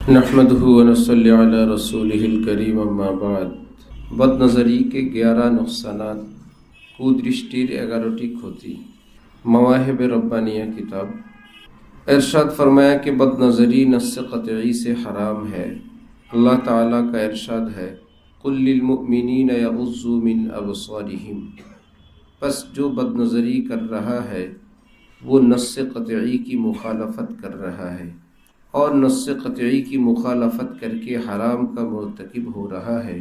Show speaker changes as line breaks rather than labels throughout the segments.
नहमदुहु व नसल्ली अला रसूलिहिल करीम अम्मा बाद। बदनज़री के 11 नुक़सानात, कुदृष्टिर 11टी क्षति। मवाहिब रब्बानिया किताब। इरशाद फरमाया कि बदनज़री नस्स क़तई से हराम है। अल्लाह ताला का इरशाद है, कुल लिल मुअमिनीना यग़ुज़्ज़ू मिन अबसारिहिम। बस जो बदनज़री कर रहा है वो नस्स क़तई की मुखालफत कर रहा है और नस्स क़तई की मुखालफत करके हराम का मुर्तकिब हो रहा है।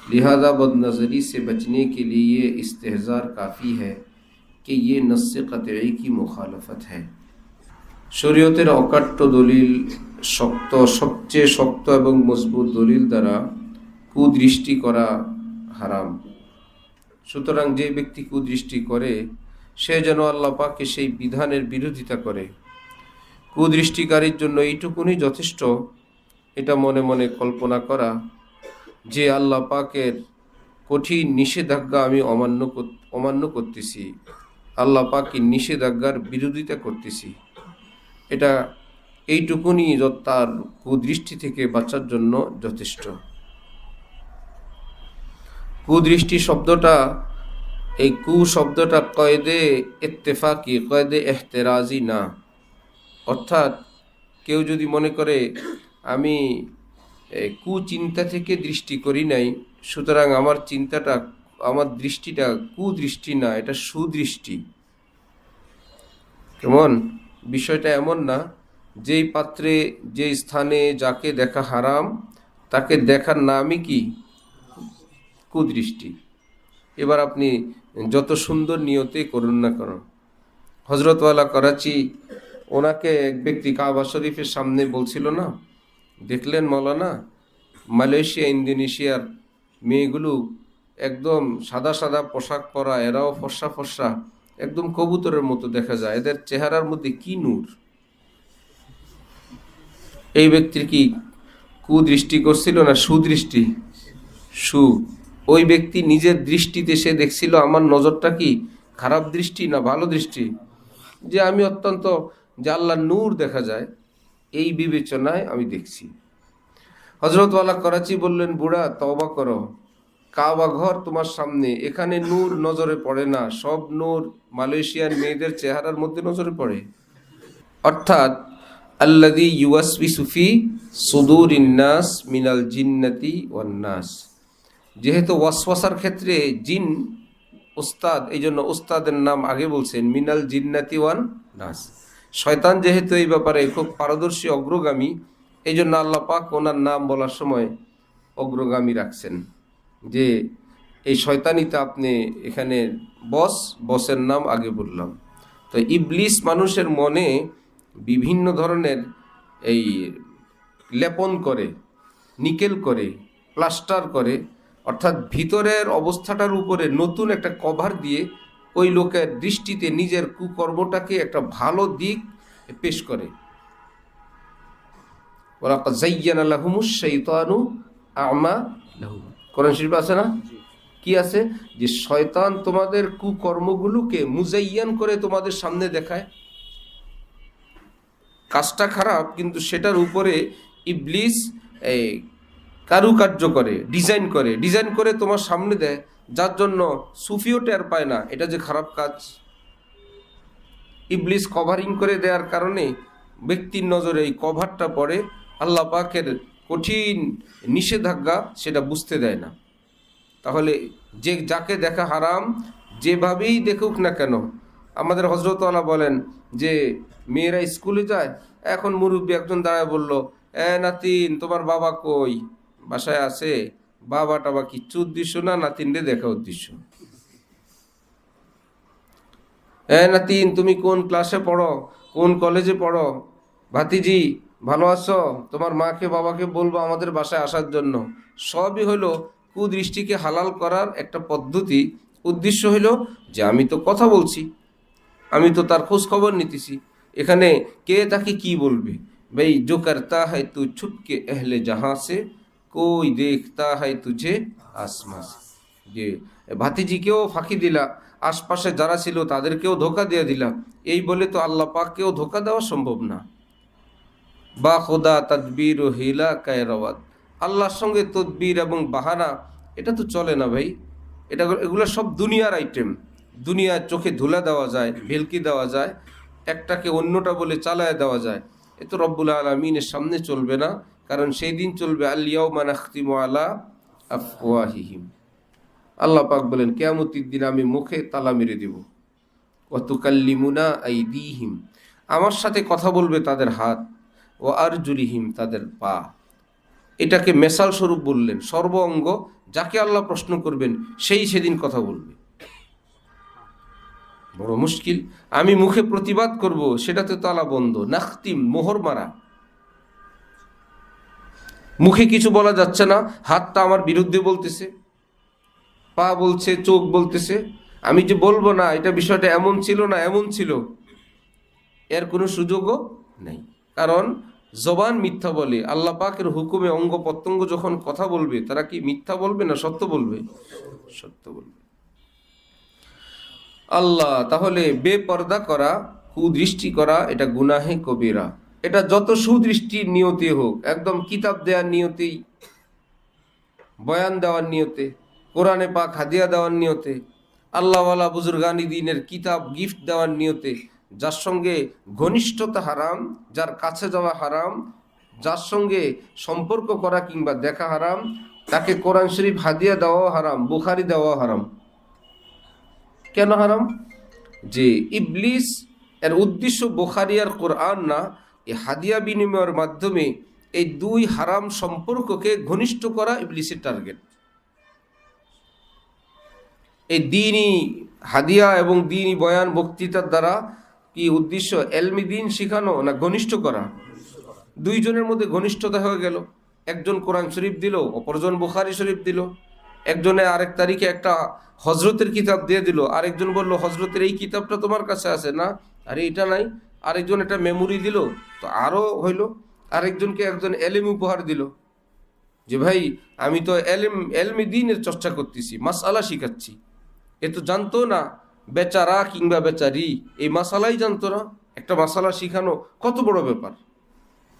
लिहाजा बदनज़री से बचने के लिए ये इस्तेहज़ार काफ़ी है कि ये नस्स क़तई की मुखालफत है। शरीयतेर अकाट्य दलिल शक्त सबचेये शक्त एवं मजबूत दलिल द्वारा कुदृष्टि करा हाराम। সুতরাং যে ব্যক্তি কুদৃষ্টি করে সে যেন আল্লাহ পাকের সেই বিধানের বিরোধিতা করে। কুদৃষ্টিকারীর জন্য এইটুকুনি যথেষ্ট, এটা মনে মনে কল্পনা করা যে আল্লাহ পাকের কঠিন নিষেধাজ্ঞা আমি অমান্য করতেছি, আল্লাহ পাকের নিষেধাজ্ঞার বিরোধিতা করতেছি। এটা এইটুকুনি তার কুদৃষ্টি থেকে বাঁচার জন্য যথেষ্ট। কুদৃষ্টি শব্দটা, এই কু শব্দটা কয়েদে ইত্তেফাকি, কয়েদে এহতেরাজি না। অর্থাৎ কেউ যদি মনে করে আমি কুচিন্তা থেকে দৃষ্টি করি নাই, সুতরাং আমার দৃষ্টিটা কুদৃষ্টি না, এটা সুদৃষ্টি। কেমন বিষয়টা এমন না, যেই পাত্রে যেই স্থানে যাকে দেখা হারাম তাকে দেখার নামই কি কুদৃষ্টি। এবার আপনি যত সুন্দর নিয়তে করুন না কেন। হজরতওয়ালা করাচি, ওনাকে এক ব্যক্তি কাবা শরীফের সামনে বলছিল না, দেখলেন মৌলানা, মালয়েশিয়া ইন্দোনেশিয়ার মেয়েগুলো একদম সাদা সাদা পোশাক পরা, এরাও ফর্সা ফর্সা, একদম কবুতরের মতো দেখা যায়, এদের চেহারার মধ্যে কি নূর। এই ব্যক্তির কি কুদৃষ্টি করছিল না সুদৃষ্টি? ওই ব্যক্তি নিজের দৃষ্টিতে সে দেখছিল আমার নজরটা কি খারাপ দৃষ্টি না ভালো দৃষ্টি, যে আমি অত্যন্ত যে আল্লাহর নূর দেখা যায় এই বিবেচনায় আমি দেখছি। হজরতওয়ালা করাচি বললেন, বুড়া তওবা করো, কাবা ঘর তোমার সামনে, এখানে নূর নজরে পড়ে না, সব নূর মালয়েশিয়ার মেয়েদের চেহারার মধ্যে নজরে পড়ে। অর্থাৎ আল্লাযী ইউওয়াসবিসু ফি সুদুরিন নাস মিনাল জিন্নাতি ওয়ান নাস। যেহেতু ওয়াসওয়াসার ক্ষেত্রে জিন উস্তাদ, এই জন্য উস্তাদের নাম আগে বলছেন, মিনাল জিন্নাতি ওয়ান নাস। শয়তান যেহেতু এই ব্যাপারে খুব পারদর্শী অগ্রগামী, এই জন্য আল্লাহ পাক ওনার নাম বলার সময় অগ্রগামী রাখছেন, যে এই শয়তানিতে আপনি এখানে বসের নাম আগে বললাম। তো ইবলিস মানুষের মনে বিভিন্ন ধরনের এই লেপন করে, নিকেল করে, প্লাস্টার করে, অর্থাৎ ভিতরের অবস্থাটার উপরে নতুন একটা কভার দিয়ে ওই লোকের দৃষ্টিতে নিজের কুকর্মটাকে একটা ভালো দিক পেশ করে। ওয়ালাকাদ যায়্যানা লাহুমুশ শাইতানু আমালাহুম। কোরআন শরীফে আছে না? কি আছে? যে শয়তান তোমাদের কুকর্মগুলোকে মুজাইয়ান করে তোমাদের সামনে দেখায়। কাজটা খারাপ, কিন্তু সেটার উপরে ইবলিস কারুকার্য করে, ডিজাইন করে তোমার সামনে দেয়, যার জন্য সুফিও টের পায় না এটা যে খারাপ কাজ। ইবলিস কভারিং করে দেওয়ার কারণে ব্যক্তির নজরে এই কভারটা পড়ে, আল্লাহ পাকের কঠিন নিষেধাজ্ঞা সেটা বুঝতে দেয় না। তাহলে যে যাকে দেখা হারাম, যেভাবেই দেখুক না কেন, আমাদের হজরতওয়ালা বলেন যে মেয়েরা স্কুলে যায়, এখন মুরব্বী একজন দাঁড়ায় বলল, নাতিন তোমার বাবা কই, বাসায় আছে? বাবা টাবা কিচ্ছু উদ্দেশ্য না, নাতিনরে দেখা উদ্দেশ্য। নাতিন তুমি কোন ক্লাসে পড়ো, কোন কলেজে পড়ো? ভাতিজি ভালো আছো? তোমার মাকে বাবাকে বলবো আমাদের বাসায় আসার জন্য। সবই হলো কুদৃষ্টিকে হালাল করার একটা পদ্ধতি। উদ্দেশ্য হইল যে আমি তো কথা বলছি, আমি তো তার খোঁজ খবর নিতেছি, এখানে কে তাকে কি বলবে। ভাই জো করতা হ্যায় তু ছুপকে এহলে জাহাঁ সে, কোই দেখতা হ্যায় তুঝে আসমান সে। যে ভাতিজিকেও ফাঁকি দিলা, আশপাশে যারা ছিল তাদেরকেও ধোকা দিয়ে দিলা, এই বলে তো আল্লাহ পাককেও ধোকা দেওয়া সম্ভব না। বা খোদা তাদবীর ও হিলা কায়রাওয়াত। আল্লাহর সঙ্গে তদবির এবং বাহানা এটা তো চলে না ভাই। এগুলো সব দুনিয়ার আইটেম। দুনিয়ার চোখে ধুলা দেওয়া যায়, ভেলকি দেওয়া যায়, একটাকে অন্যটা বলে চালায় দেওয়া যায়। এ তো রব্বুল আলামিনের সামনে চলবে না, কারণ সেই দিন চলবে আল ইয়াউমা নাখতিমু আলা আফওয়াহিহিম। আল্লাহ পাক বলেন কিয়ামতের দিন আমি মুখে তালা মেরে দেব। ওয়া তুকাল্লিমুনা আইদিহিম, আমার সাথে কথা বলবে তাদের হাত, ও আরজুলিহিম, তাদের পা। এটাকে মেসাল স্বরূপ বললেন, সর্ব অঙ্গ যাকে আল্লাহ প্রশ্ন করবেন সেই সেদিন কথা বলবে। বড় মুশকিল। আমি মুখে প্রতিবাদ করব, সেটাতে তালা বন্ধ, নাখতিম, মোহর মারা। মুখে কিছু বলা যাচ্ছে না, হাতটা আমার বিরুদ্ধে বলতেছে, পা বলছে, চোখ বলতেছে। আমি যে বলবো না এটা বিষয়টা এমন ছিল না এমন ছিল, এর কোনো সুযোগও নেই। কারণ জবান মিথ্যা বলে। আল্লাহ পাকের হুকুমে অঙ্গ প্রত্যঙ্গ যখন কথা বলবে, তারা কি মিথ্যা বলবে না সত্য বলবে? সত্য বলবে। আল্লাহ তাহলে বেপর্দা করা, কুদৃষ্টি করা, এটা গুনাহে কবিরা। এটা যত সুদৃষ্টির নিয়তে হোক, একদম কিতাব দেওয়ার নিয়তেই, বয়ান দেওয়ার নিয়তে, কোরআনে পাক হাদিয়া দেওয়ার নিয়তে, আল্লাহওয়ালা বুজুর্গানি দিনের কিতাব গিফট দেওয়ার নিয়তে, যার সঙ্গে ঘনিষ্ঠতা হারাম, যার কাছে যাওয়া হারাম, যার সঙ্গে সম্পর্ক করা কিংবা দেখা হারাম, তাকে কোরআন শরীফ হাদিয়া দেওয়াও হারাম, বুখারি দেওয়াও হারাম। কেন হারাম? যে ইবলিস এর উদ্দেশ্য বুখারি আর কোরআন না, এই হাদিয়া বিনিময়ের মাধ্যমে এই দুই হারাম সম্পর্ককে ঘনিষ্ঠ করা ইবলিসের টার্গেট। এই দ্বীনি হাদিয়া এবং দ্বীনি বয়ান বক্তৃতার দ্বারা কি উদ্দেশ্য? এলমি দ্বীন শিখানো না ঘনিষ্ঠ করা? দুইজনের মধ্যে ঘনিষ্ঠতা হয়ে গেল। একজন কোরআন শরীফ দিল, অপরজন বুখারি শরীফ দিল। একজনে আরেক তারিখে একটা হজরতের কিতাব দিয়ে দিল, আরেকজন বলল হজরতের এই কিতাবটা তোমার কাছে আছে না, আরে এটা নাই। আরেকজন একটা মেমোরি দিল, তো আরও হইল। আরেকজনকে একজন এলেম উপহার দিল, যে ভাই আমি তো এলমি দ্বীনের চর্চা করতেছি, মাসআলা শিখাচ্ছি। এ তো জানতো না, বেচারা কিংবা বেচারি এই মাসালাই জানতো না। একটা মাসালা শিখানো কত বড় ব্যাপার।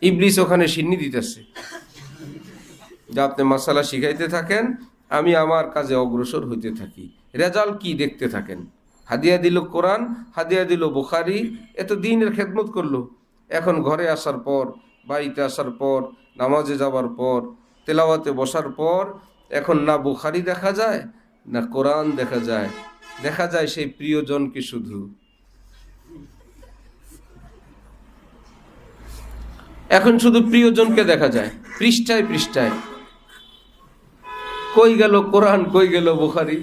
ইবলিস ওখানে সিন্নি দিতেছে যে আপনি মাসালা শিখাইতে থাকেন, আমি আমার কাজে অগ্রসর হইতে থাকি, রেজাল্ট কি দেখতে থাকেন। হাদিয়া দিল কোরআন, হাদিয়া দিল বুখারি, এত দিনের খেদমত করলো। এখন ঘরে আসার পর, বাড়িতে আসার পর, নামাজে যাবার পর, তেলাওয়াতে বসার পর, এখন না বুখারি দেখা যায় না কোরআন দেখা যায়, দেখা যায় সেই প্রিয়জনকে শুধু। এখন শুধু প্রিয়জনকে দেখা যায় পৃষ্ঠায় পৃষ্ঠায়। কই গেল কোরআন, কই গেল বুখারি?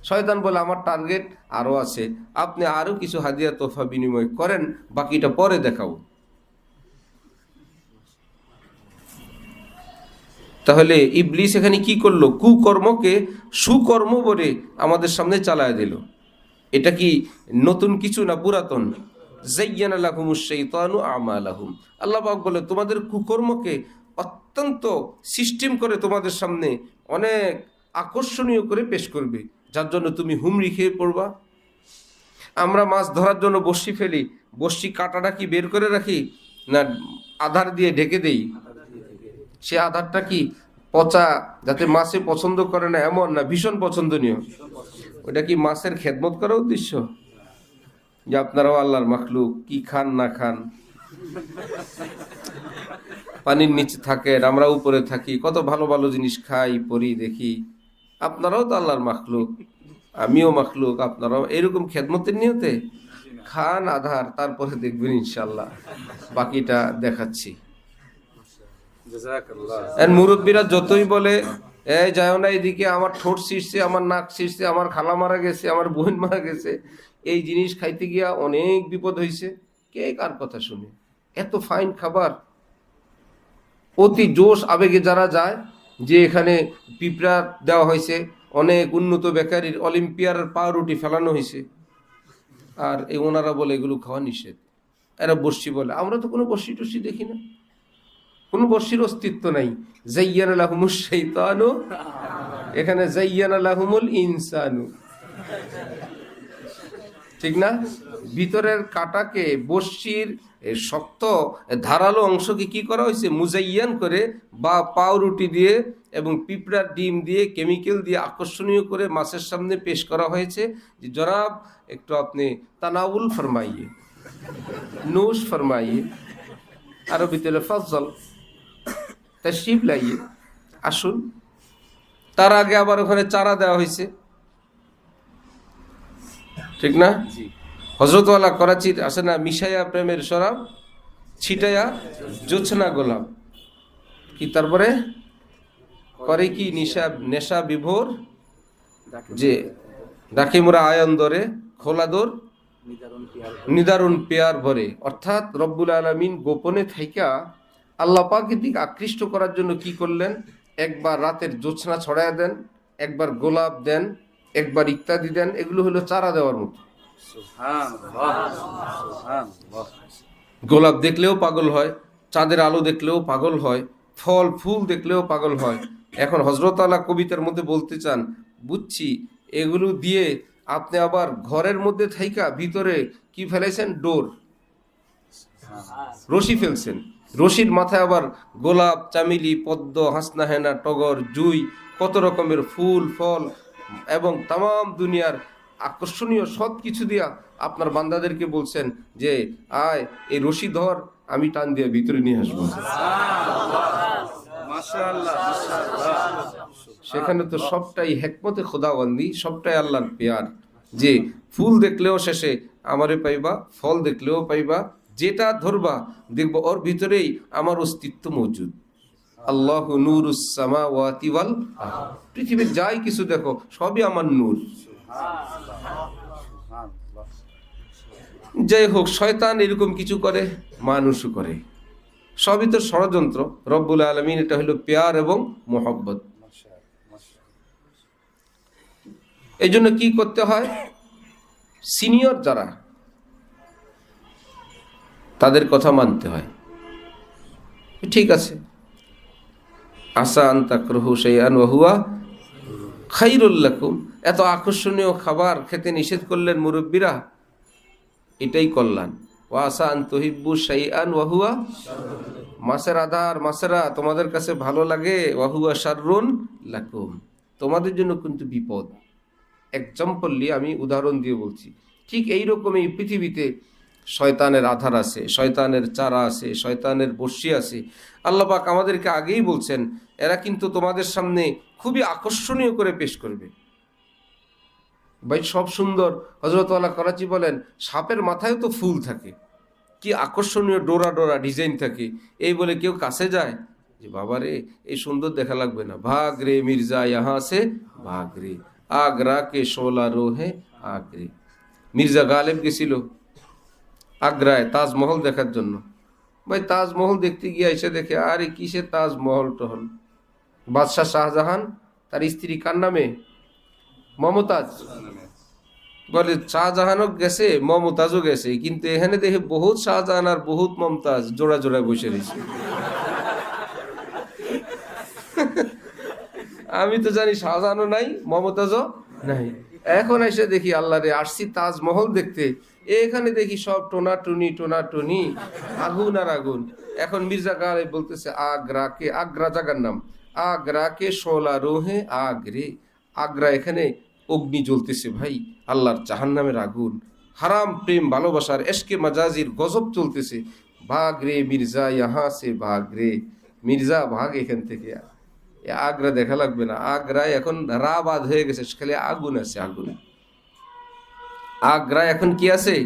শয়তান বলে আমার টার্গেট আরও আছে, আপনি আরও কিছু হাদিয়া তোফা বিনিময় করেন, বাকিটা পরে দেখাবো। তাহলে ইবলিস এখানে কি করলো? কুকর্মকে সুকর্ম বলে আমাদের সামনে চালায় দিল। এটা কি নতুন কিছু না পুরাতন? যায়্যানা লাহুমুশ শাইতানু আমালাহুম। আল্লাহ পাক বলে তোমাদের কুকর্মকে অত্যন্ত সিস্টেম করে তোমাদের সামনে অনেক আকর্ষণীয় করে পেশ করবে, যার জন্য তুমি হুমড়ি খেয়ে পড়বা। আমরা মাছ ধরার জন্য বড়শি ফেলি, বড়শি কাঁটাটা কি বের করে রাখি না আধার দিয়ে ঢেকে দেই? সে আধারটা কি পচা, যাতে মাছে পছন্দ করে না এমন না, ভীষণ পছন্দনীয়? ওটা কি মাছের খেদমত করার উদ্দেশ্য? যে আপনারাও আল্লাহর মাখলুক, কি খান না খান, পানির নিচে থাকেন, আমরা উপরে থাকি, কত ভালো ভালো জিনিস খাই, পড়ি, দেখি। আপনারাও তো আল্লাহর মাখলুক, আমিও মাখলুক, আপনারাও। এরকম খেদমতের নিয়তে খান আধার, তারপরে দেখবেন ইনশাল্লাহ বাকিটা দেখাচ্ছি। মুরব্বীরা যতই বলে এই যাও না এদিকে, আমার ঠোঁট ছিঁড়ছে, আমার নাক ছিঁড়ছে, আমার খালা মারা গেছে, আমার বোন মারা গেছে, এই জিনিস খাইতে গিয়া অনেক বিপদ হয়েছে, কে কার কথা শুনে? এত ফাইন খাবার, অতি জোশ আবেগে যারা যায়, যে এখানে পিঁপড়া দেওয়া হয়েছে, অনেক উন্নত বেকারির অলিম্পিয়ার পাউরুটি ফেলানো হয়েছে, আর এই ওনারা বলে এগুলো খাওয়া নিষেধ। এরা বর্ষি বলে, আমরা তো কোনো বর্ষি টর্ষি দেখি না, কোনো বর্ষির অস্তিত্ব নাই। যায়্যানা লাহুমুশ শাইতানু, এখানে যায়্যানা লাহুমুল ইনসানু, ঠিক না? ভিতরের কাটাকে বর্ষির এই শক্ত ধারালো অংশকে কি করা হয়েছে, মুজাইয়ান করে বা পাউরুটি দিয়ে এবং পিঁপড়ার ডিম দিয়ে কেমিক্যাল দিয়ে আকর্ষণীয় করে মাছের সামনে পেশ করা হয়েছে যে জনাব একটু আপনি তানাউল ফরমাইয়ে, নূশ ফরমাইয়ে, আরবিতে ফজল তশরিফ লাইয়ে, আসুন। তার আগে আবার ওখানে চারা দেওয়া হয়েছে, ঠিক না? হজরতওয়ালা করাচির আছে না, মিশাইয়া প্রেমের শরাব ছিটাইয়া জোছনা গোলাপ, কি তারপরে করে কি নেশা বিভোর, যে ডাকে মোরা আয়ন দরে খোলা দোর নিদারুণ পেয়ার ভরে। অর্থাৎ রব্বুল আলামিন গোপনে থাইকা আল্লাহ পাকের দিকে আকৃষ্ট করার জন্য কি করলেন, একবার রাতের জোছনা ছড়ায় দেন, একবার গোলাপ দেন, একবার ইত্যাদি দেন। এগুলো হলো চারা দেওয়ার মতো। গোলাপ দেখলেও পাগল হয়, চাঁদের আলো দেখলেও পাগল হয়, ফল ফুল দেখলেও পাগল হয়। এখন হযরত আলা কবিতার মধ্যে বলতে চান, বুঝছি এগুলো দিয়ে আপনি আবার ঘরের মধ্যে থাইকা ভিতরে কি ফেলেছেন, ডোর, রশি ফেলছেন। রশির মাথায় আবার গোলাপ, চামেলি, পদ্ম, হাসনা হেনা, টগর, জুই, কত রকমের ফুল ফল এবং তাম দুনিয়ার আকর্ষণীয় সব কিছু দিয়া আপনার বান্দাদেরকে বলছেন যে আয় এই রশি ধর, আমি টান দিয়ে ভিতরে নিয়ে আসবো। সেখানে তো সবটাই হেকমতে খোদাবন্দি, সবটাই আল্লাহর পেয়ার, যে ফুল দেখলেও শেষে আমারে পাইবা, ফল দেখলেও পাইবা, যেটা ধরবা দেখবো ওর ভিতরেই আমার অস্তিত্ব মজুদ। আল্লাহু নূরুস সামাওয়াতি ওয়াল আরদ, পৃথিবীর যাই কিছু দেখো সবই আমার নূর। যাই হোক, শয়তান এরকম কিছু করে, মানুষও করে, সবই তো ষড়যন্ত্র। রব্বুল আলামিন এটা হলো পেয়ার এবং মোহব্বত। এই জন্য কি করতে হয়, সিনিয়র যারা তাদের কথা মানতে হয়। ঠিক আছে, আসা আন তাকরাহু শাইআন ওয়া হুয়া খায়রুল লাকুম, এত আকর্ষণীয় খাবার খেতে নিষেধ করলেন মুরব্বীরা, এটাই কল্যাণ। ওয়া আসা আন তুহিব্বু শাইআন ওয়া হুয়া, মাছের আধার মাছেরা তোমাদের কাছে ভালো লাগে, ওয়া হুয়া শাররুন লাকুম, তোমাদের জন্য কিন্তু বিপদ। এক্সাম্পল নিয়ে আমি উদাহরণ দিয়ে বলছি। ঠিক এইরকম এই পৃথিবীতে শয়তানের আধার আছে, শয়তানের চারা আছে, শয়তানের বর্ষি আছে। আল্লাহ পাক আমাদেরকে আগেই বলছেন এরা কিন্তু তোমাদের সামনে খুবই আকর্ষণীয় করে পেশ করবে। ভাই সব সুন্দর। হযরত আলা করাচি বলেন সাপের মাথায় তো ফুল থাকে, কি আকর্ষণীয় ডোরা ডোরা ডিজাইন থাকে। এই বলে কেউ কাছে যায় যে বাবা রে এই সুন্দর দেখা লাগবে না, ভাগ রে মির্জা ইহা সে ভাগ রে, আগ্রা কে শোলা রোহে আগ্রে। মির্জা গালেব গেছিল আগ্রায় তাজমহল দেখার জন্য। ভাই তাজমহল দেখতে গিয়ে এসে দেখে আরে কিসের তাজমহল টহল। বাদশাহ শাহজাহান তার স্ত্রী কার নামে, মমতাজ। বলে শাহজাহানও গেছে মমতাজও গেছে, কিন্তু এখানে দেখে বহুত শাহজাহান আর বহুত মমতাজ জোড়া জোড়া বসে রয়েছে। আমি তো জানি শাহজাহানও নাই মমতাজও নাই। এখন এসে দেখি আল্লাহ রে, আসছি তাজমহল দেখতে, এখানে দেখি সব টোনাটুনি টোনাটুনি, আগুন আর আগুন। এখন মির্জা গালেব বলতেছে আগ্রাকে, আগ্রা জায়গার নাম, আগ্রাকে শোলা রোহে আগ্রে, আগ্রা এখানে অগ্নি জ্বলতেছে ভাই, আল্লাহর জাহান্নামের আগুন, হারাম প্রেম ভালোবাসার এশকে মাজাজির গজব চলতেছে। ভাগ রে মির্জা ইহা সে ভাগ রে, মির্জা ভাগ এখান থেকে, আগ্রা দেখা লাগবে না। আগ্রায় এখন রাবাদ হয়ে গেছে, খালি আগুন আছে আগুন। আগ্রা এখন কি আছে,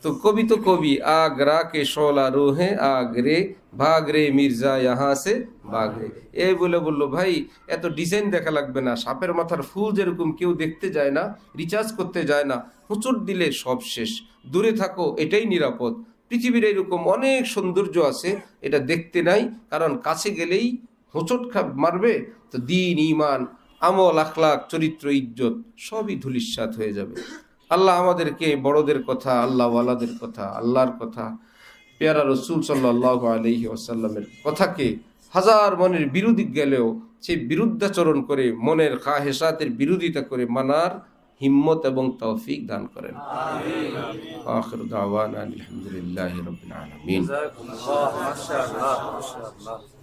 তো কবি তো কবি, আগ্রা কে শোলা রোহে আগ্রে, ভাগ রে মির্জা ইহা সে ভাগ রে। এই বলে বললো ভাই এত ডিজাইন দেখা লাগবে না, সাপের মাথার ফুল যেরকম কেউ দেখতে যায় না, রিচার্জ করতে যায় না, হুঁচট দিলে সব শেষ, দূরে থাকো এটাই নিরাপদ। পৃথিবীর এরকম অনেক সৌন্দর্য আছে, এটা দেখতে নাই, কারণ কাছে গেলেই হোঁচট মারবে, তো দিন ইমান আমল আখলাক চরিত্র ইজ্জত সবই ধূলিসাৎ হয়ে যাবে। আল্লাহ আমাদেরকে বড়দের কথা, আল্লাহ ওয়ালাদের কথা, আল্লাহর কথা, পেয়ারা রসুল সাল্লাল্লাহু আলাইহি ওয়াসাল্লামের কথাকে হাজার মনের বিরোধী গেলেও সেই বিরুদ্ধাচরণ করে, মনের খাহেসাতের বিরোধিতা করে মানার হিম্মত এবং তৌফিক দান করেন। আখির দাওয়ানা আলহামদুলিল্লাহি রাব্বিল আলামিন।
জাযাকুমুল্লাহ, মাশাআল্লাহ, মাশাআল্লাহ।